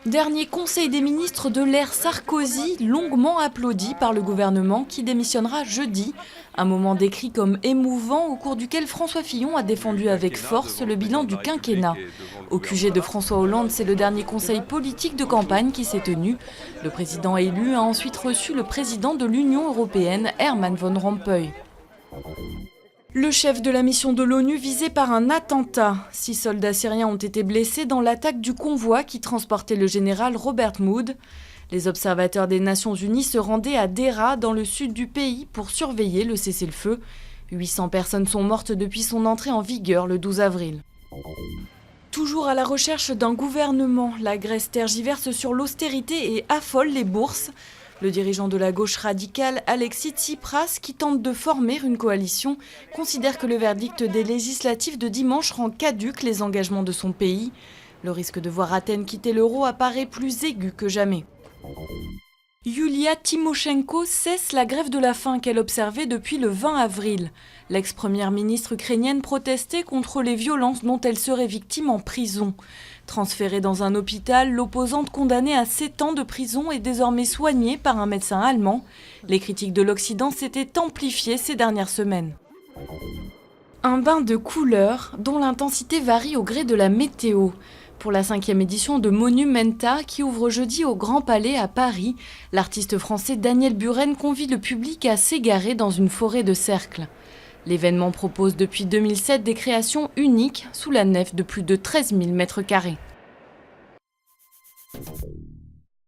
Dernier conseil des ministres de l'ère Sarkozy, longuement applaudi par le gouvernement qui démissionnera jeudi. Un moment décrit comme émouvant au cours duquel François Fillon a défendu avec force le bilan du quinquennat. Au QG de François Hollande, c'est le dernier conseil politique de campagne qui s'est tenu. Le président élu a ensuite reçu le président de l'Union européenne, Herman Van Rompuy. Le chef de la mission de l'ONU visé par un attentat. 6 soldats syriens ont été blessés dans l'attaque du convoi qui transportait le général Robert Mood. Les observateurs des Nations Unies se rendaient à Deraa, dans le sud du pays, pour surveiller le cessez-le-feu. 800 personnes sont mortes depuis son entrée en vigueur le 12 avril. Toujours à la recherche d'un gouvernement, la Grèce tergiverse sur l'austérité et affole les bourses. Le dirigeant de la gauche radicale, Alexis Tsipras, qui tente de former une coalition, considère que le verdict des législatives de dimanche rend caduques les engagements de son pays. Le risque de voir Athènes quitter l'euro apparaît plus aigu que jamais. Yulia Tymoshenko cesse la grève de la faim qu'elle observait depuis le 20 avril. L'ex-première ministre ukrainienne protestait contre les violences dont elle serait victime en prison. Transférée dans un hôpital, l'opposante condamnée à 7 ans de prison est désormais soignée par un médecin allemand. Les critiques de l'Occident s'étaient amplifiées ces dernières semaines. Un bain de couleurs dont l'intensité varie au gré de la météo. Pour la 5e édition de Monumenta, qui ouvre jeudi au Grand Palais à Paris, l'artiste français Daniel Buren convie le public à s'égarer dans une forêt de cercles. L'événement propose depuis 2007 des créations uniques sous la nef de plus de 13 000 mètres carrés.